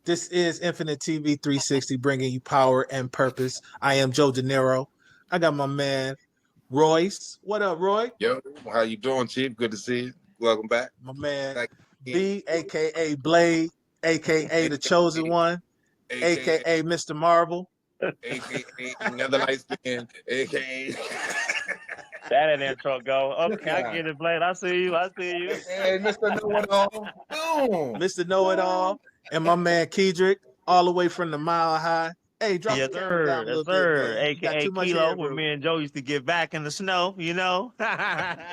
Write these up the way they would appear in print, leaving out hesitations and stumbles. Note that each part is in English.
This is Infinite TV 360 bringing you power and purpose. I am Joe De Niro. I got my man Royce. What up, Roy? Yo, how you doing, Chief? Good to see you. Welcome back. My man Back B, aka Blade, aka the chosen one, aka Mr. Marvel. AKA another light skin, AKA. That an intro go. Okay, I get it, Blade. I see you. Hey, Mr. Know-It-All. Boom. Mr. Know-It-All. And my man Kedrick, all the way from the Mile High. Hey, drop Yes, the camera down a sir. little Yes, bit, sir. man. You got AKA too much Kilo, hair, where bro. me and Joe used to get back in the snow, you know?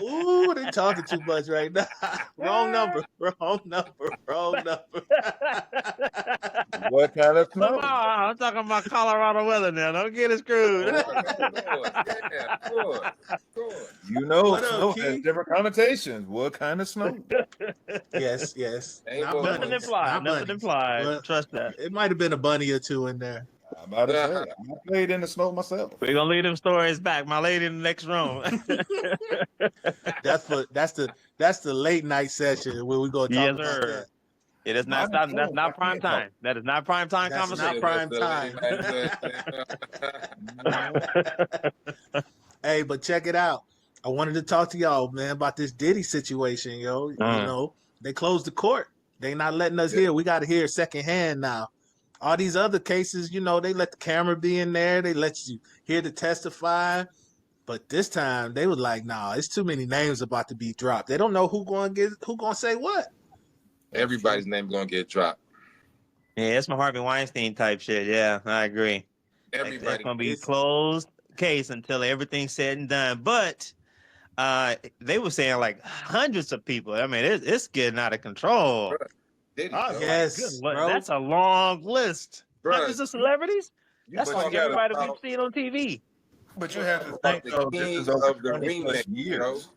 Ooh, they talking too much right now. Wrong number. What kind of snow? I'm talking about Colorado weather now. Don't get it screwed. Yeah, of course. You know, What up, snow Keith? has different connotations. What kind of snow? Yes. Ain't Not no- Nothing bunnies. implied. Not Nothing bunnies. implied. Well, Trust that. it might have been a bunny or two in there. I'm about to say, I played in the snow myself. We're gonna leave them stories back. My lady in the next room. That's the late night session where we gonna talk Yes, about sir. that. It is not Mine is that's cold. not I prime can't talk. time. That is not prime time That's conversation. not prime time. Hey, but check it out. I wanted to talk to y'all, man, about this Diddy situation, yo. You know, they closed the court. They not letting us hear. We got to hear secondhand now. All these other cases, you know, they let the camera be in there. They let you hear the testify. But this time they was like, nah, it's too many names about to be dropped. They don't know who gonna say what. Everybody's name gonna get dropped. Yeah, it's my Harvey Weinstein type shit. Yeah, I agree. Everybody. It's gonna be It's- closed case until everything's said and done. But they were saying like hundreds of people. I mean, it's getting out of control. Diddy, Oh, bro. Yes, good. bro. That's a long list. Bro, Hundreds of celebrities. That's but like you gotta everybody follow- we've seen on TV. But you have to But think, the though, this king is over of the 20 plus remix, you know? years.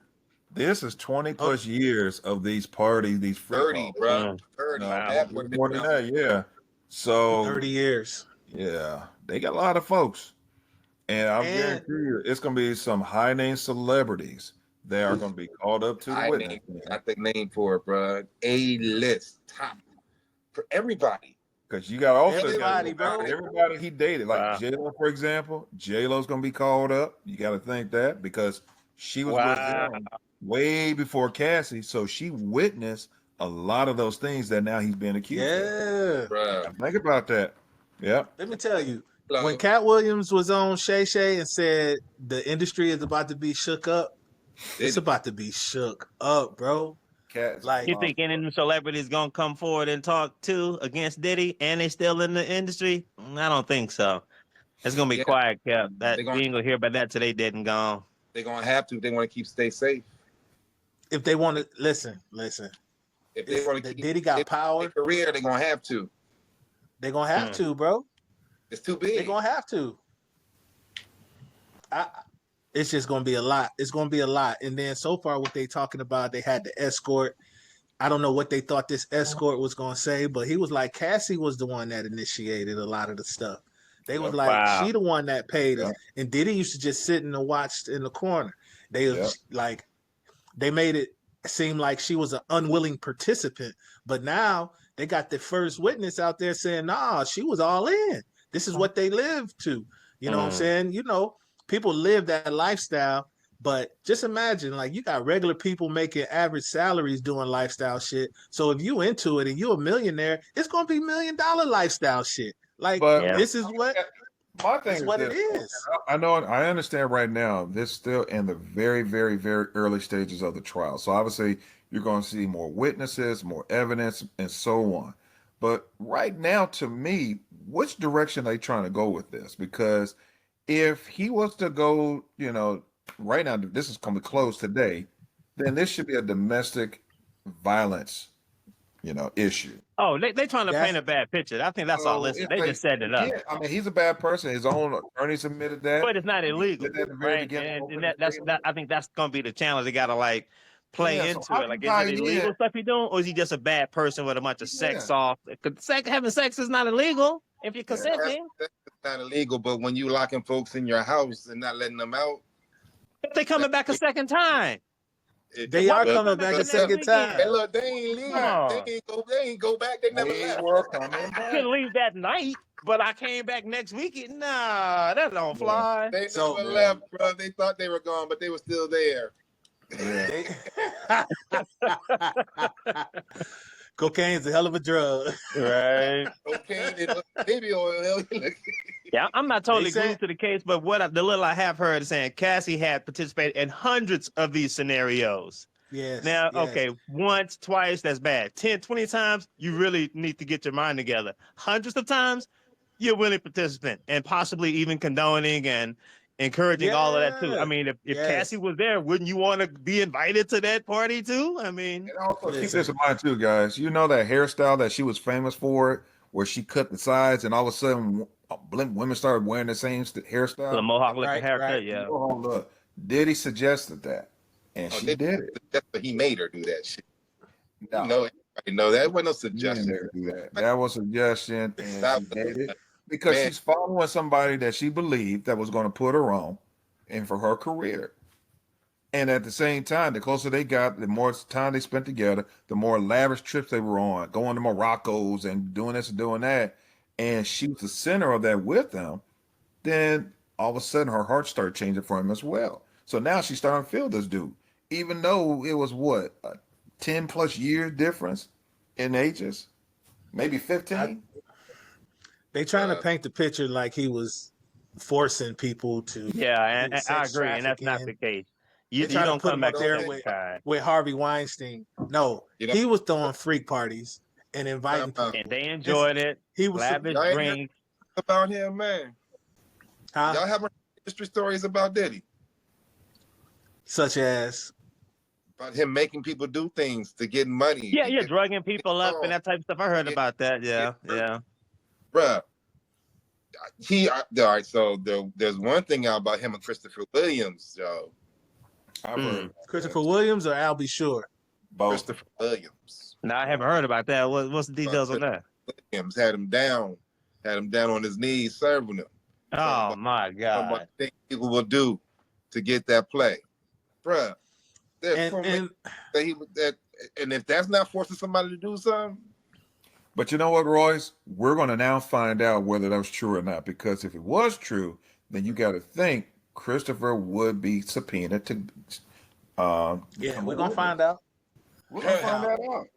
This is 20 plus years of these parties, these free 30, bro. 30. Wow. That's what more than that, yeah. So 30 years. yeah, they got a lot of folks, and I And- guarantee you, it's gonna be some high name celebrities that are gonna be called up to the witness. got the name for it, bro. A-list, top for everybody. Because you got also Everybody, bro. everybody he dated, like Wow. J-Lo, for example. J-Lo's gonna be called up. You got to think that because she was with him way before Cassie, so she witnessed a lot of those things that now he's being accused of. Yeah. Bro. Think about that. Yeah. Let me tell you, Hello. when Cat Williams was on Shay Shay and said the industry is about to be shook up, it's about to be shook up, bro. Cat's Like- You think any of them celebrities gonna come forward and talk too against Diddy, and they still in the industry? I don't think so. It's gonna be Yeah. quiet, Cap. That They you gonna- ain't gonna hear about that till they dead and gone. They're gonna have to if they want to stay safe. If they want to listen, If they want to the keep Diddy got their power, career, they're gonna have to. they're gonna have to, bro. It's too They're big. gonna have to. It's just gonna be a lot. It's gonna be a lot. And then so far, what they talking about, they had the escort. I don't know what they thought this escort was gonna say, but he was like, Cassie was the one that initiated a lot of the stuff. They was like, Wow. she the one that paid us. And Diddy used to just sit and watch in the corner. They was like, they made it seem like she was an unwilling participant. But now they got the first witness out there saying, nah, she was all in. This is what they lived to. You know what I'm saying? You know, people live that lifestyle. But just imagine, like, you got regular people making average salaries doing lifestyle shit. So if you into it and you a millionaire, it's gonna be $1 million lifestyle shit. Like, But this is what my thing it's is what this. it is. I know, I understand right now, this still in the very, very, very early stages of the trial. So obviously you're going to see more witnesses, more evidence, and so on. But right now, to me, which direction are they trying to go with this? Because if he was to go, you know, right now, this is going to be closed today, then this should be a domestic violence, you know, issue. Oh, they trying to That's- paint a bad picture. I think that's all. Listen, they just set it up. Yeah, I mean, he's a bad person. His own attorneys admitted that. But it's not illegal, Did that at the very right? beginning, And I think that's gonna be the challenge. They gotta like play Yeah, so into how it. Like, can is it you illegal tie in- stuff you're doing, or is he just a bad person with a bunch of sex Yeah. off? Because having sex is not illegal if you're consenting. That's not illegal, but when you locking folks in your house and not letting them out, If they coming back a second time, They Why are we coming come back back a next second time. Hey, weekend? look, they ain't leave. Come on. They ain't go back. They never They left. were coming I back. couldn't leave that night, but I came back next weekend. Nah, that don't fly. They So- never left, bro. They thought they were gone, but they were still there. Yeah. Cocaine's a hell of a drug. Right. Cocaine and baby oil. Yeah, I'm not They totally said- glued to the case, but the little I have heard is saying Cassie had participated in hundreds of these scenarios. Yes. Now, yes. okay, once, twice, that's bad. 10, 20 times, you really need to get your mind together. Hundreds of times, you're a willing participant and possibly even condoning and encouraging all of that too. I Yeah. mean, if Yes. Cassie was there, wouldn't you want to be invited to that party too? I mean, And also keep Listen. this in mind too, guys. You know that hairstyle that she was famous for, where she cut the sides, and all of a sudden, women started wearing the same hairstyle. the Mohawk looking Right, haircut, right. yeah. Oh, look, Diddy suggested that, and she did it. That's what he made her do that shit. No, You know, everybody know that wasn't no she didn't suggestion. make her do that. That was a suggestion, and That she did was- it because Man. she's following somebody that she believed that was going to put her on, and for her career. And at the same time, the closer they got, the more time they spent together, the more lavish trips they were on, going to Morocco's and doing this and doing that. And she was the center of that with them. Then all of a sudden, her heart started changing for him as well. So now she's starting to feel this dude, even though it was what, a 10 plus year difference in ages, maybe 15. They trying to paint the picture like he was forcing people to Yeah, and do I sex agree, and that's not trafficking. the case. They You trying to don't put come him back up the there second with time. Harvey Weinstein. No, You know- he was throwing freak parties and inviting Uh, people. And they enjoyed it. He was Lavish Y'all ain't heard- drinks. about him, man. huh? Y'all have history stories about Diddy, Such as about him making people do things to get money. Yeah, yeah, drugging people up and that type of stuff. I heard Yeah. about that. Yeah, yeah. Bruh. All right. So there's one thing out about him and Christopher Williams, Joe. I've heard Christopher Williams or Albie Shore. both. Christopher Williams. No, I haven't heard about that. What's the details on that? Williams had him down on his knees, serving him. Oh my About God! things people will do to get that play, bruh. And And if that's not forcing somebody to do something, But you know what, Royce? We're going to now find out whether that was true or not. Because if it was true, then you got to think Christopher would be subpoenaed to. yeah, we're gonna find out. We're going to find that out.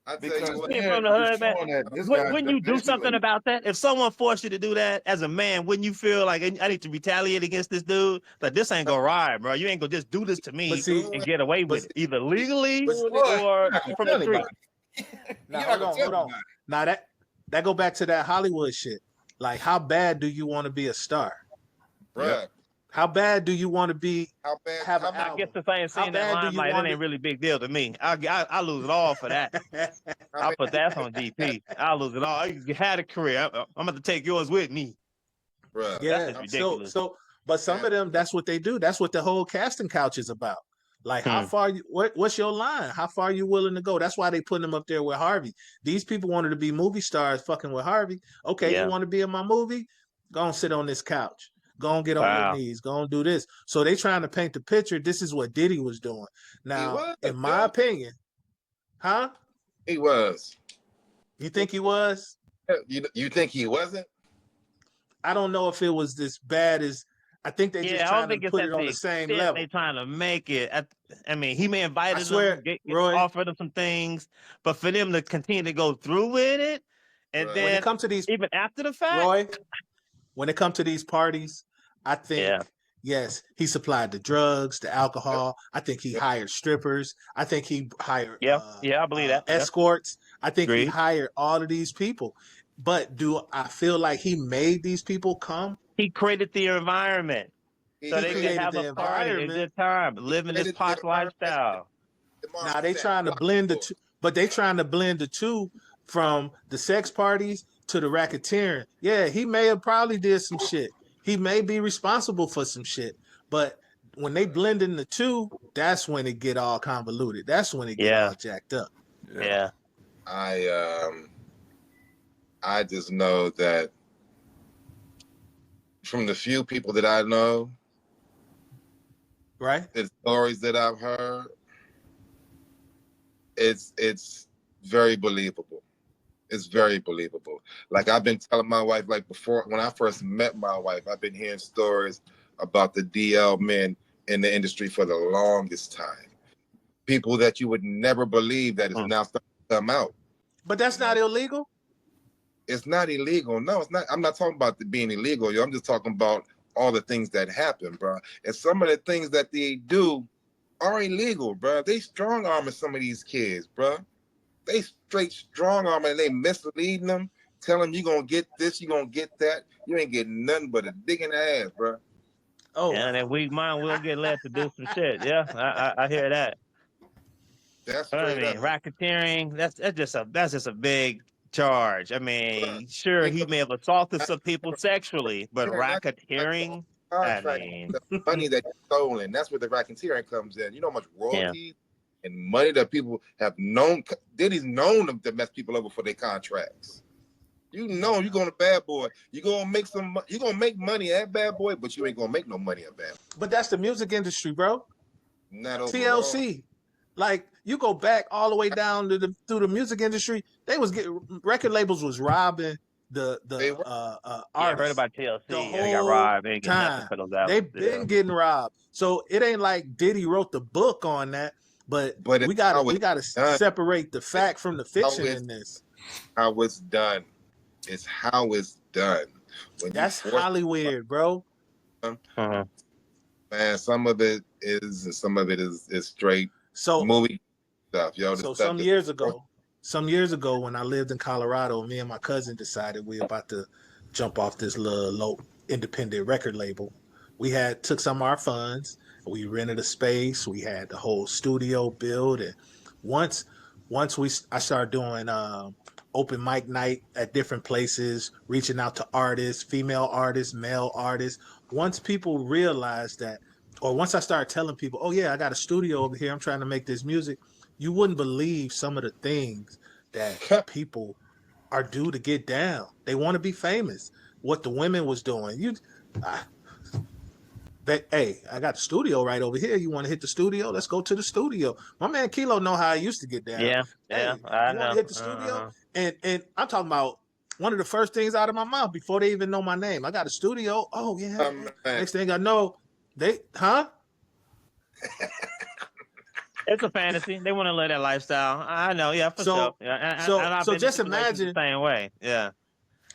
I tell Because you what, Came from the hood, it's man. showing that this guy Wouldn't you do something manipulated. about that? If someone forced you to do that as a man, wouldn't you feel like I need to retaliate against this dude? Like this ain't gonna ride, bro. You ain't gonna just do this to me But see- and get away with it, either legally But or You're from not the gonna street. tell anybody. Now, You're not gonna tell hold on. anybody. Now that go back to that Hollywood shit. Like, how bad do you want to be a star? bruh, How bad do you want to be? how bad? Have How an I bad? guess the same How scene that bad do you limelight, want that ain't it? really big deal to me. I lose it all for that. I'll put that on DP. I'll lose it all. You had a career. I'm going to take yours with me. bruh. Yeah. That's ridiculous. So, but some of them, that's what they do. That's what the whole casting couch is about. Like, how far you? What's your line? How far you willing to go? That's why they put them up there with Harvey. These people wanted to be movie stars, fucking with Harvey. Okay, Yeah. you want to be in my movie? Go and sit on this couch. Go and get on your Wow. knees. Go and do this. So they trying to paint the picture. This is what Diddy was doing. Now, was, in my yeah. opinion, huh? He was. You think he was? You think he wasn't? I don't know if it was as bad as. I think they just Yeah, I trying don't think to it's put at it on the the same extent level. they trying to make it. I mean, he may have invited I swear, them, Roy, offered them some things, but for them to continue to go through with it, and Right. when it then comes to these, even after the fact, Roy, when it comes to these parties, I think Yeah. yes, he supplied the drugs, the alcohol. I think he Yep. hired strippers. I think he hired yeah, I believe that. Yep. escorts. I think he Agreed. hired all of these people. But do I feel like he made these people come? He created the environment so He they could created have the a party, a environment. good time, living this created the posh environment. lifestyle. Now they trying to blend the two, but they trying to blend the two from the sex parties to the racketeering. Yeah, he may have probably did some shit. He may be responsible for some shit. But when they blend in the two, that's when it get all convoluted. That's when it get Yeah. all jacked up. Yeah. I just know that from the few people that I know, Right. The stories that I've heard, it's very believable. It's very believable. Like I've been telling my wife, like before when I first met my wife, I've been hearing stories about the DL men in the industry for the longest time. People that you would never believe that is now starting to come out. But that's not illegal. It's not illegal. No, it's not. I'm not talking about the being illegal. Yo. I'm just talking about all the things that happen, bro. And some of the things that they do are illegal, bro. They strong arming some of these kids, bro. They straight strong arming and they misleading them, telling them you're gonna get this, you're gonna get that. You ain't getting nothing but a dick in the ass, bro. Oh, And that weak mind will get led to do some shit. Yeah, I hear that. That's But I straight mean, up. racketeering, that's just a big charge. I mean, sure, he may have assaulted some people sexually, but racketeering, I Contract, mean, the money that you stolen. That's where the racketeering comes in. You know how much yeah. royalties and money that people have known. Diddy's known to mess people over for their contracts. You know, you're going to Bad Boy. You're gonna make some. You're gonna make money at Bad Boy, but you ain't gonna make no money at Bad Boy. but that's the music industry, bro. Not overall. TLC. Like you go back all the way down to through the music industry, they was getting record labels was robbing the Yeah, I heard artists about the TLC. Yeah, they got whole robbed. They didn't get nothing time. for those They've albums. been Yeah. getting robbed. So it ain't like Diddy wrote the book on that, but But we it's got how we it's got to done. separate the fact from the How fiction it's, in this. how it's done. It's how it's done. When That's you force Hollywood, bro. Uh-huh. man, some of it is, and some of it is straight So movie stuff, yo. The so stuff some years ago when I lived in Colorado, me and my cousin decided we were about to jump off this little low independent record label. We had took some of our funds, we rented a space, we had the whole studio built, and once I started doing open mic night at different places, reaching out to artists, female artists, male artists. Once people realized that, or once I started telling people, oh yeah, I got a studio over here, I'm trying to make this music, you wouldn't believe some of the things that people are due to get down. They want to be famous. What the women was doing. Hey, I got the studio right over here. You want to hit the studio? Let's go to the studio. My man Kilo know how I used to get down. Yeah, Hey, I you want know. to hit the studio? And I'm talking about one of the first things out of my mouth before they even know my name. I got a studio. Oh yeah. man. Next thing I know, huh? It's a fantasy. They want to live that lifestyle. I know. Yeah, for sure. Yeah, and I've been just in situations imagine. the same way. Yeah.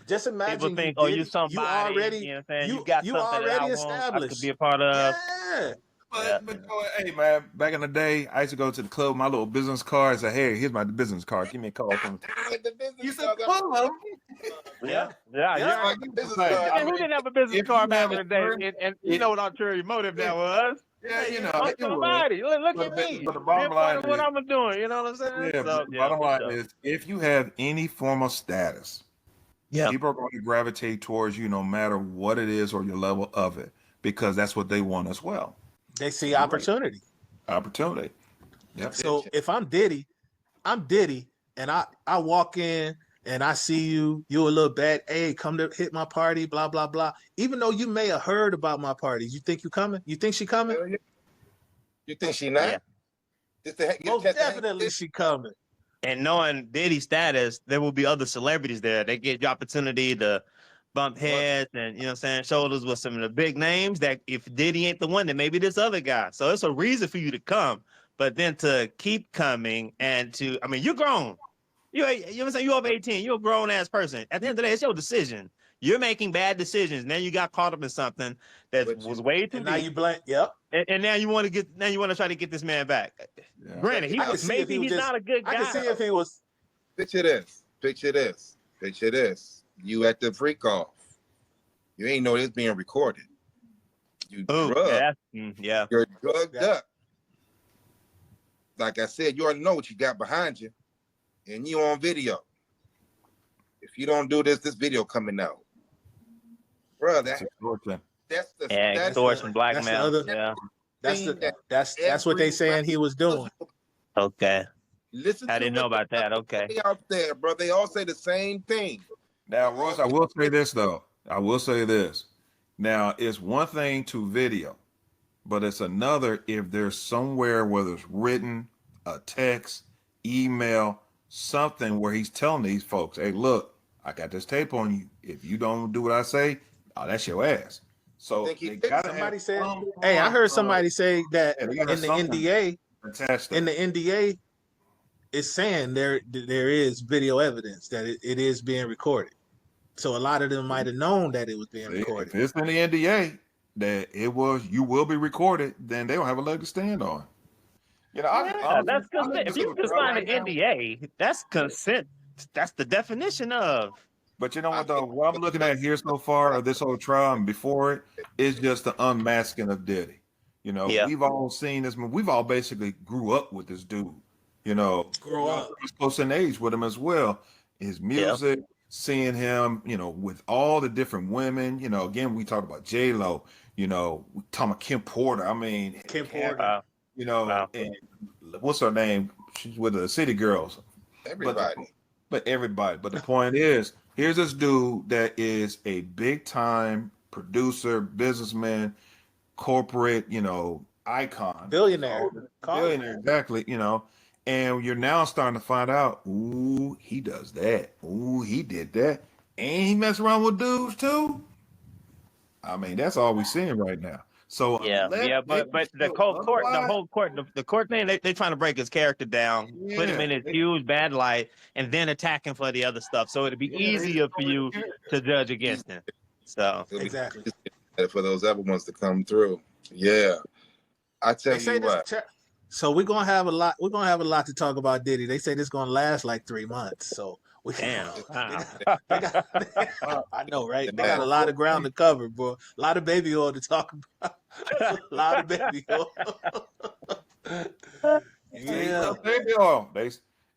Just People imagine you think, oh, you did. You somebody. already. You know what I'm saying? You got You something that I already want. I could be established. a part of. Yeah. Yeah. But hey man, back in the day, I used to go to the club with my little business card and say, "Hey, here's my business card. Give me a call." The business You said, card, "Come." Yeah. Yeah. Yeah. like the business Like, card. I mean, who didn't have a business if card you back have in a the day? friend, And you know what ulterior motive that was? yeah, you know, I'm it was. somebody. Look But at me. but the Be a bottom part line of what is, I'm doing. You know what I'm saying? yeah, So, the yeah, bottom for line sure. is, if you have any form of status, Yeah. people are going to gravitate towards you no matter what it is or your level of it, because that's what they want as well. They see opportunity. Opportunity. Yep. So if I'm Diddy, and I walk in and I see you a little bad. Hey, come to hit my party, blah blah blah. Even though you may have heard about my parties, you think you coming? You think she coming? Hell yeah. You think she not? Yeah. Just to get Most a chance to hang definitely with she coming. And knowing Diddy's status, there will be other celebrities there. They get the opportunity to bump heads and, you know what I'm saying, shoulders with some of the big names that if Diddy ain't the one, then maybe this other guy. So it's a reason for you to come. But then to keep coming and to, I mean, you're grown. You know what I'm saying? You're over 18. You're a grown ass person. At the end of the day, it's your decision. You're making bad decisions. Now you got caught up in something that But was way too And now deep. you blame. Yep. And now you want to try to get this man back. Yeah. Granted, I can see if maybe he was he's just. not a good guy. I can see if he was. Picture this. Picture this. Picture this. You at the freak off. You ain't know this being recorded. You Ooh, drugged. yeah. You're drugged Yeah. up. Like I said, you already know what you got behind you, and you on video. If you don't do this, this video coming out, bro. That's extortion. That's the Yeah, that's extortion, blackmail. That's the Yeah. that's what they saying he was doing. Okay. Listen, I didn't know about that. Okay. Out there, bro. They all say the same thing. Now, Royce, I will say this though. I will say this. Now, it's one thing to video, but it's another if there's somewhere, whether it's written, a text, email, something where he's telling these folks, hey, look, I got this tape on you. If you don't do what I say, oh, that's your ass. So think he they did. gotta Somebody have said, some "Hey, I form heard of, somebody say that yeah, they gotta in have the something NDA, attached to in the it. NDA, it's saying there is video evidence that it is being recorded. So a lot of them might have known that it was being See, recorded. if it's in the NDA that it was, you will be recorded, then they don't have a leg to stand on. You know, Yeah, that's I'm consent. looking If to you the can trial sign right an now. NDA, that's consent. That's the definition of. But you know I what though? think What I'm looking at here so far of this whole trial and before it is just the unmasking of Diddy. You know, Yeah. we've all seen this. We've all basically grew up with this dude. You know, Grow up. was close in age with him as well. His Yeah. music, seeing him, you know, with all the different women. You know, again, we talked about J Lo. You know, we talking about Kim Porter. I mean, Kim Porter. Wow. you know, Wow. and what's her name? She's with the City Girls. But everybody. but everybody. But the point is, here's this dude that is a big time producer, businessman, corporate, you know, icon, Billionaire. Call it. billionaire, exactly, you know. And you're now starting to find out, ooh, he does that. Ooh, he did that. And he mess around with dudes too. I mean, that's all we're seeing right now. So Yeah, unless yeah, they but the show the otherwise, whole court, the court thing, they trying to break his character down, put him yeah, in his huge bad light, and then attack him for the other stuff. So it'd be yeah, they easier for destroy the you character. to judge against him. So It'll be Exactly. for those other ones to come through. Yeah, I tell They say you this. what. So we're gonna have a lot. We're gonna have a lot to talk about Diddy. They say this gonna last like 3 months. So we damn. they Wow. got, they got I know, right? They got Man, a lot of ground to cover, bro. A lot of baby oil to talk about. A lot of baby oil. Yeah. Baby oil.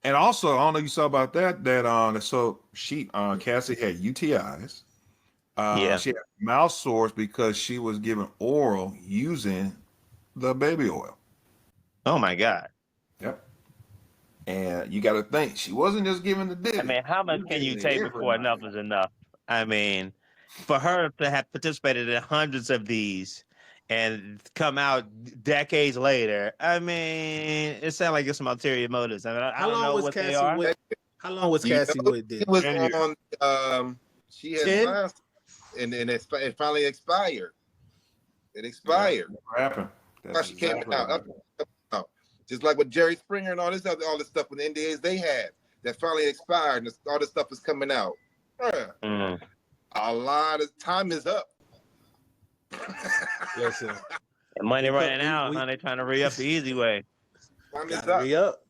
And also, I don't know if you saw about that so she Cassie had UTIs. Yeah. She had mouth sores because she was given oral using the baby oil. Oh my God. Yep. And you got to think she wasn't just giving the I Diddy. mean, how She much was can you giving take before everybody. enough is enough? I mean, for her to have participated in hundreds of these and come out decades later, I mean, it sounds like it's some ulterior motives. I mean, I How don't long know was what they Cassie are. with? How long was you Cassie know, with it Diddy? was 10 years. on. She had 10? signed, and it finally expired. It Yeah, expired. what happened? Why That's she came exactly what out. happened. Just like with Jerry Springer and all this stuff with the NDAs they had that finally expired, and all this stuff is coming out. Bruh, Mm. a lot of time is up. Listen, And money we running out, we huh? They trying to re up the easy way. Time is gotta up. re up.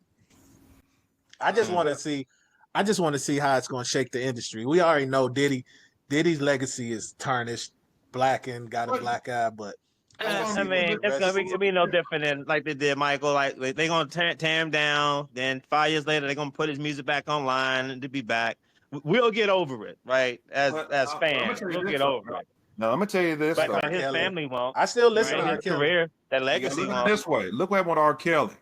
I just Mm. want to see. I just want to see how it's going to shake the industry. We already know Diddy's legacy is tarnished, blackened, got a black eye, but I want to I see what mean, the it's rest. gonna be no different than like they did Michael. Like they gonna tear him down. Then 5 years later, they're gonna put his music back online and to be back. We'll get over it, right? As But as I'm gonna fans, tell you we'll this get though. over it. Now, I'm gonna tell you this Like though. R. But his Kelly. family won't. I still listen Right? to R. His Kelly. career, that You legacy gotta look at it won't. this way. Look what happened with R. Kelly.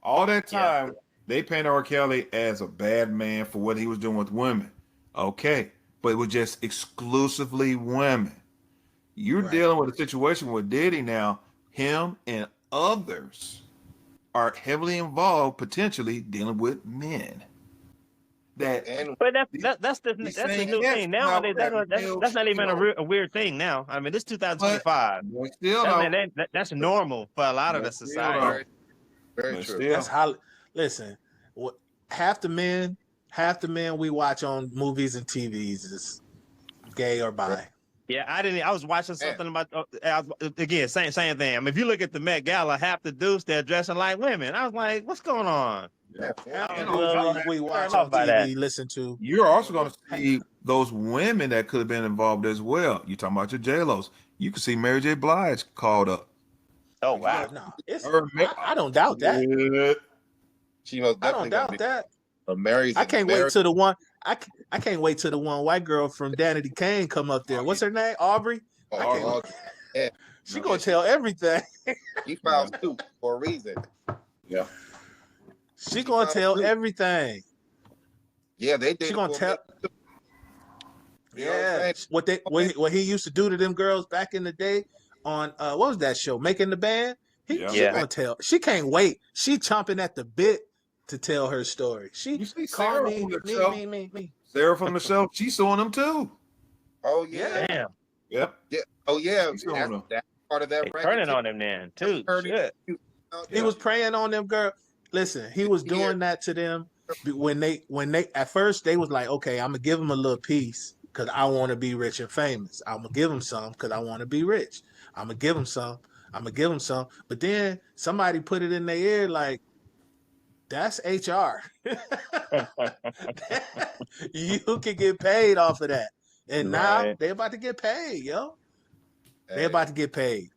All that Yeah. time, they painted R. Kelly as a bad man for what he was doing with women. Okay, but it was just exclusively women. You're Right. dealing with a situation with Diddy now. Him and others are heavily involved, potentially dealing with men. That And But these, that's the these new same cats thing come out nowadays. with that male, That's not you even know, a weird thing now. I mean, this but 2025. still I mean, though, that's normal for a lot of the still society. though, very, very but true. still. That's how. Listen, what half the men we watch on movies and TVs is gay or bi. Yeah, I was watching something about again, same thing. I mean, if you look at the Met Gala, half the dudes they're dressing like women. I was like, what's going on? Yeah, Half the And dudes also, we watch Turn on off by that. TV, listen to. you're also going to see those women that could have been involved as well. You talking about your J-Los. You can see Mary J. Blige called up. Oh You wow. Oh no, it's Her, I don't doubt that. yeah. she most I don't definitely gonna doubt be. that. Mary's I can't Mary. wait till the one. I can't wait till the one white girl from Danity Kane come up there. What's her name? Aubrey. I can't. Oh, yeah, She gonna tell everything. he filed suit for a reason. Yeah. She gonna tell everything. Yeah, they did. She it gonna for tell. me. You know what I'm Yeah, saying? what he used to do to them girls back in the day on what was that show? Making the Band. Yeah. She gonna tell. She can't wait. She chomping at the bit to tell her story. She You see call Sarah me, from the show? me. Sarah from the show, she's suing them too. Oh yeah. Damn. Yep. Yeah. Oh yeah. She's suing them. That's part of that They record. turning on him then too. Shit. He was preying on them, girl. Listen, he was doing that to them when they at first they was like, okay, I'm gonna give him a little piece because I want to be rich and famous. I'm gonna give him some because I want to be rich. I'm gonna give him some. I'm gonna give him some. But then somebody put it in their ear like, that's HR. You can get paid off of that. And now they're about to get paid, yo. They're about to get paid.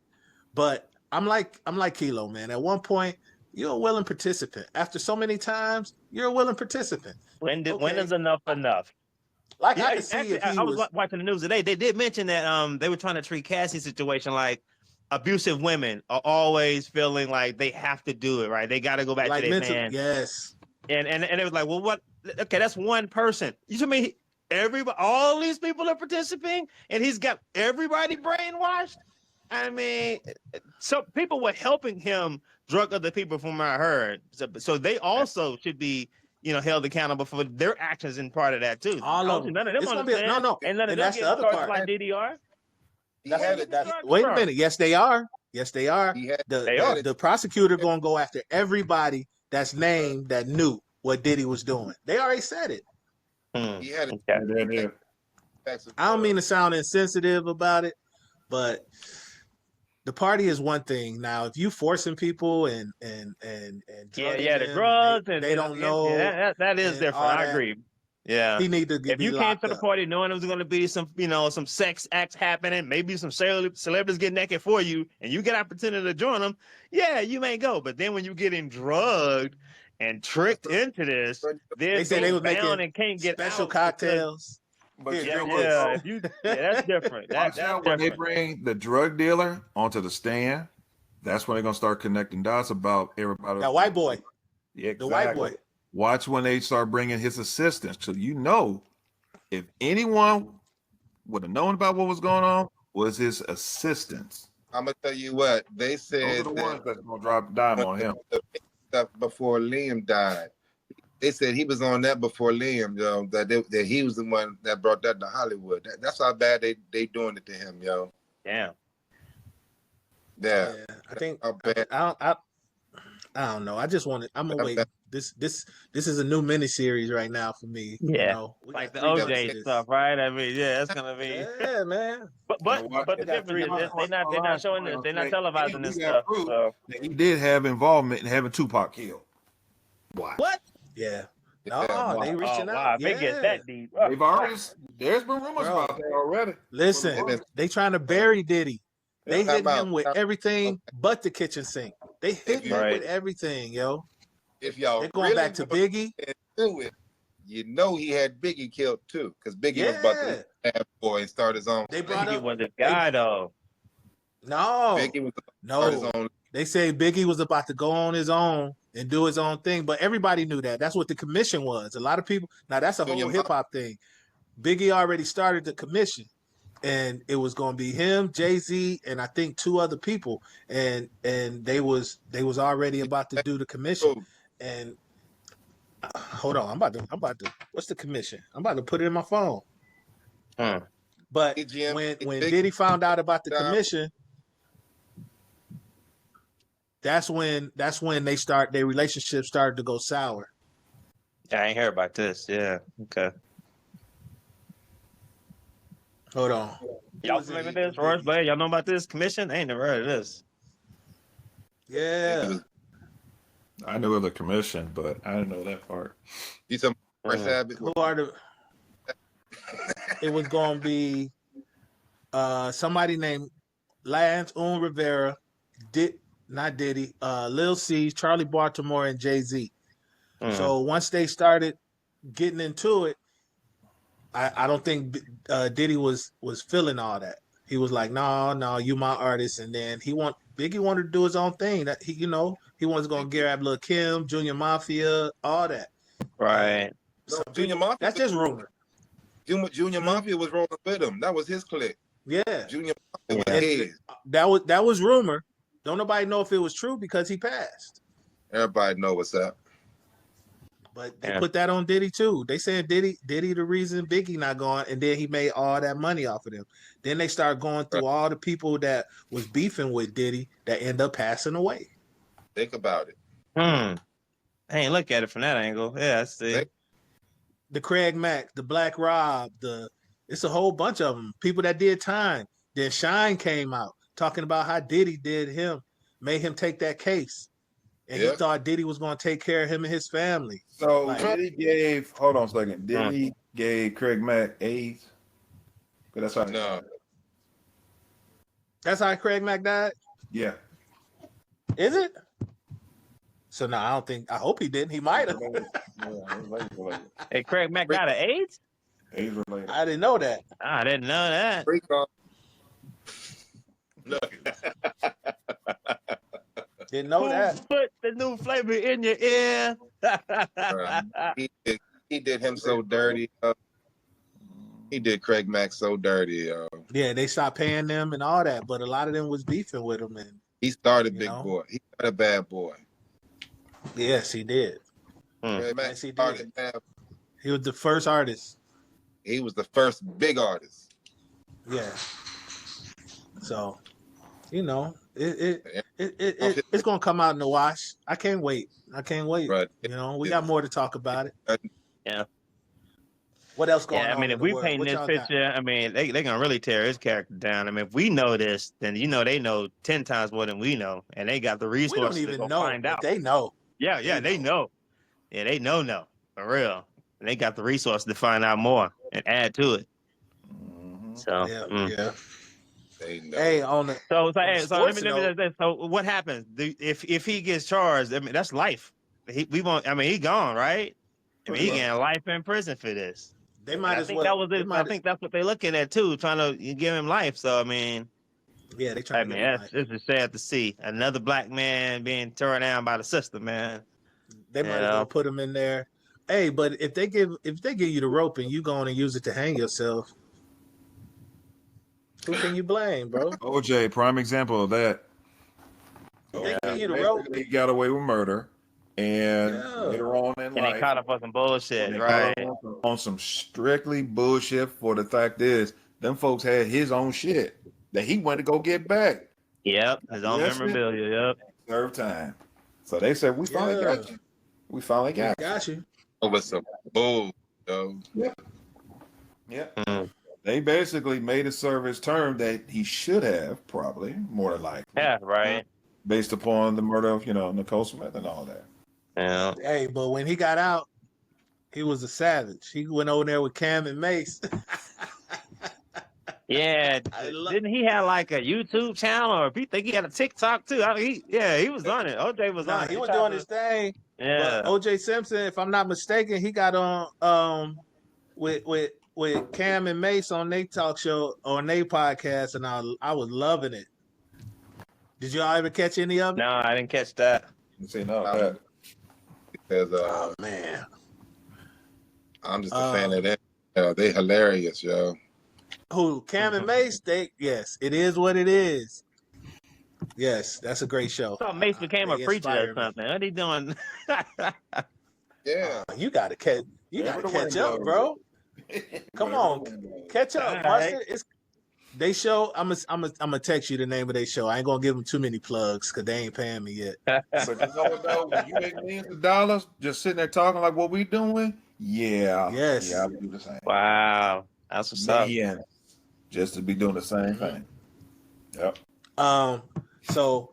But I'm like Kilo, man. At one point, you're a willing participant. After so many times, you're a willing participant. When is enough enough? Like I can see actually, if he I was watching the news today. They did mention that they were trying to treat Cassie's situation like abusive women are always feeling like they have to do it, right? They got to go back like to their mental, man. yes. And it was like, well, what? Okay, that's one person. You tell me everybody, all these people are participating, and he's got everybody brainwashed. I mean, so people were helping him drug other people, from what I heard. So they also should be, held accountable for their actions and part of that too. All of them. None of them It's gonna be no, and none of them that's the other part. like Diddy are. Wait a minute. Yes, they are. Yes, they are. They are. The prosecutor gonna go after everybody that's named that knew what Diddy was doing. They already said it. He had I don't mean to sound insensitive about it, but the party is one thing. Now, if you forcing people and drugging the them, drugs, they don't know. That is different. I agree. Yeah. He need to be if you came to the up. party knowing it was going to be some, some sex acts happening, maybe some celebrities get naked for you, and you get opportunity to join them, yeah, you may go. But then when you getting drugged and tricked into this, they say they was making and can't get special out cocktails. But that's different. That's when different. they bring the drug dealer onto the stand, that's when they're gonna start connecting dots about everybody. That white boy. Yeah, exactly. The white boy. Watch when they start bringing his assistants. So if anyone would have known about what was going on, was his assistants. I'm gonna tell you what they said. Those are the ones that's gonna drop a dime on him. Stuff before Liam died. They said he was on that before Liam, yo. That he was the one that brought that to Hollywood. That's how bad they doing it to him, yo. Damn. Yeah. I think I don't know. I just want to. I'm gonna wait. This is a new miniseries right now for me. Yeah, like the OJ stuff, right? I mean, yeah, it's gonna be. Yeah, man. But the difference is they're not showing this. They're not televising this stuff. So. He did have involvement in having Tupac killed. Why? What? Yeah. No, they reaching out. Wow, they get that deep. There's been rumors about that already. Listen, they trying to bury Diddy. They hit him with everything but the kitchen sink. They hit him with everything, yo. If y'all they're going back to Biggie, you know he had Biggie killed too, because Biggie was about to bad boy and start his own. They brought Biggie was a guy though. No, Biggie was start his own. They say Biggie was about to go on his own and do his own thing, but everybody knew that. That's what the commission was. A lot of people. Now that's a whole hip hop thing. Biggie already started the commission, and it was going to be him, Jay-Z, and I think 2 other people, and they was already about to do the commission. And hold on, I'm about to. What's the commission? I'm about to put it in my phone. But when Diddy found out about the commission, that's when their relationship started to go sour. Yeah, I ain't heard about this. Yeah, okay. Hold on. Y'all familiar with this? Royce Blade, y'all know about this commission? I ain't never heard of this. Yeah. I knew of the commission, but I didn't know that part. You some first habit. It was gonna be somebody named Lance Rivera, not Diddy, Lil C, Charlie Baltimore, and Jay-Z. So once they started getting into it, I don't think Diddy was feeling all that. He was like, no, you my artist, and then Biggie wanted to do his own thing. That he was gonna grab Lil Kim, Junior Mafia, all that. Right. So Junior Mafia. That's just rumor. Junior Mafia was rolling with him. That was his clique. Yeah, Junior with and kids. that was rumor. Don't nobody know if it was true because he passed. Everybody know what's up. But they put that on Diddy too. They said Diddy the reason Biggie not gone, and then he made all that money off of them. Then they start going through all the people that was beefing with Diddy that end up passing away. Think about it. I ain't look at it from that angle. Yeah, I see. The Craig Mack, the Black Rob, it's a whole bunch of them. People that did time. Then Shine came out talking about how Diddy did him, made him take that case. And he thought Diddy was going to take care of him and his family. So Like, Diddy gave, hold on a second, Diddy gave Craig Mack AIDS? That's how. No. That's how Craig Mack died? Yeah. Is it? So no, I hope he didn't. He might have. Hey, Craig Mack got an AIDS? AIDS related. I didn't know that. I didn't know that. Look. Didn't know that. Put the new flavor in your ear. He did him so dirty. He did Craig Mack so dirty. Yeah, they stopped paying them and all that, but a lot of them was beefing with him. And he started big boy. He started a bad boy. yes, he did. Craig Mack Yes, he started did. He was the first artist. He was the first big artist. Yeah. So, it's gonna come out in the wash. I can't wait. Right. We got more to talk about it. Yeah. What else going on? Yeah, I mean, if we paint this picture, I mean, they gonna really tear his character down. I mean, if we know this, then they know 10 times more than we know, and they got the resources we don't even to know, find out. They know. Yeah, they know. Yeah, they know for real. And they got the resources to find out more and add to it. So yeah. They know. Hey, on the so what happens if he gets charged? I mean, that's life. He gone, right? I mean, he getting life in prison for this. They might I as think well. that was it. I think that's what they're looking at too, trying to give him life. So I mean, yeah, they trying to give him life. This is sad to see another black man being torn down by the system, man. They might as well put him in there. Hey, but if they give you the rope and you go on and use it to hang yourself, who can you blame, bro? OJ, prime example of that. They give you the rope. He got away with murder, and later on in life, they caught up on some bullshit, right? On some strictly bullshit. For the fact is, them folks had his own shit that he went to go get back. Yep, his own memorabilia. Yep, served time. So they said, "We finally got you. We finally got you." Over some bull, though. Yeah. They basically made it serve his term that he should have, probably, more than likely. Yeah, right. Based upon the murder of, Nicole Smith and all that. Yeah. Hey, but when he got out, he was a savage. He went over there with Cam and Mace. Yeah, didn't he have like a YouTube channel, or he think he had a TikTok too? He was on it. OJ was on it. He was doing his thing. Yeah. But OJ Simpson, if I'm not mistaken, he got on with Cam and Mace on their talk show, on their podcast, and I was loving it. Did y'all ever catch any of it? No, I didn't catch that. See, no, because oh man, I'm just a fan of them. They hilarious, yo. Who, Cam and Mace? Yes, it is what it is. Yes, that's a great show. I thought Mace became a preacher or something. What are he doing? Yeah, you gotta catch up, bro. Come on, catch up. Right. They show. I'm gonna text you the name of their show. I ain't gonna give them too many plugs because they ain't paying me yet. But you know what though? When you make millions of dollars just sitting there talking like what we doing, yes, I would do the same. Wow, that's what's up. Yeah, just to be doing the same thing. Yep. So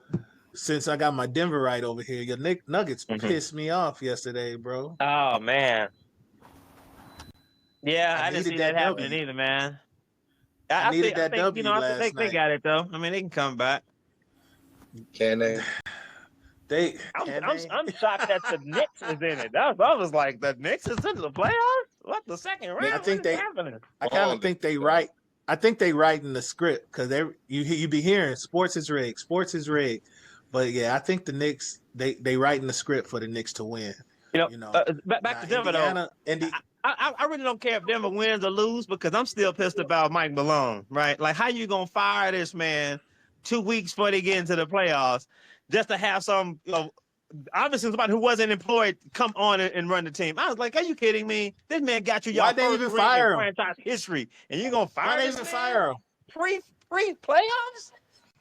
since I got my Denver right over here, your Nuggets pissed me off yesterday, bro. Oh man. Yeah, I didn't see that happening either, man. I think they got it though. I mean, they can come back. Can they? I'm shocked that the Knicks is in it. I was like, the Knicks is in the playoffs? What, the second round? I think happening? I kind of think they write. I think they write in the script because you be hearing sports is rigged, but yeah, I think the Knicks they write in the script for the Knicks to win. Back to Denver though. I really don't care if Denver wins or lose because I'm still pissed about Mike Malone, right? Like, how you gonna fire this man 2 weeks before they get into the playoffs just to have some, obviously somebody who wasn't employed come on and run the team? I was like, are you kidding me? This man got you y'all Why'd they first even ring in fire him? franchise history, and you gonna Why fire they this even man fire him? pre playoffs?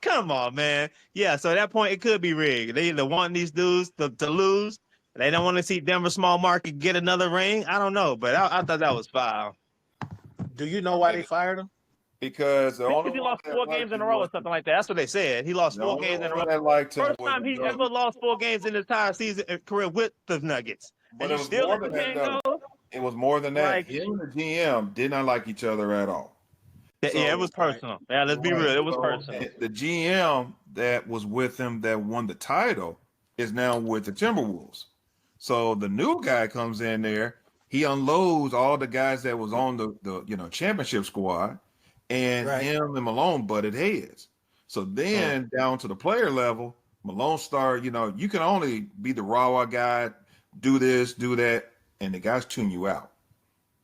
Come on, man. Yeah, so at that point it could be rigged. They either want these dudes to lose. They don't want to see Denver small market get another ring. I don't know, but I thought that was foul. Do you know why they fired him? Because the I think only he one lost that 4 liked games in a him row was or something like that. That's what they said. He lost the 4 only games in a row. one that liked him First was time he the ever lost 4 games in his entire season career with the Nuggets. But And it you was still more let than the that, man though. go? It was more than that. Like, Him and the GM did not like each other at all. yeah, it So was personal. Yeah, let's be real. It was personal. the GM that was with him that won the title is now with the Timberwolves. So the new guy comes in there, he unloads all the guys that was on the championship squad, and Right. him and Malone butted heads. So then down to the player level, Malone started, you can only be the raw guy, do this, do that, and the guys tune you out.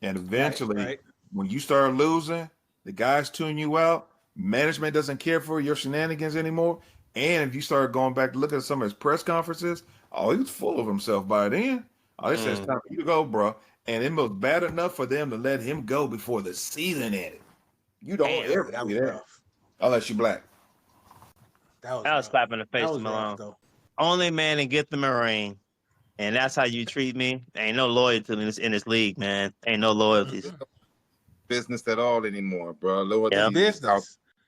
And eventually, Right. when you start losing, the guys tune you out. Management doesn't care for your shenanigans anymore. And if you start going back to look at some of his press conferences, oh, he was full of himself by then. Oh, this is time for you to go, bro. And it was bad enough for them to let him go before the season ended. You don't Damn. ever That do was that rough. unless you're black. That was That was rough. slap in the That face to was rough Malone. though. Only man to get them a ring. And that's how you treat me. Ain't no loyalty in this league, man. Ain't no loyalties. Mhm. Business at all anymore, bro. Loyalty Yeah. is out.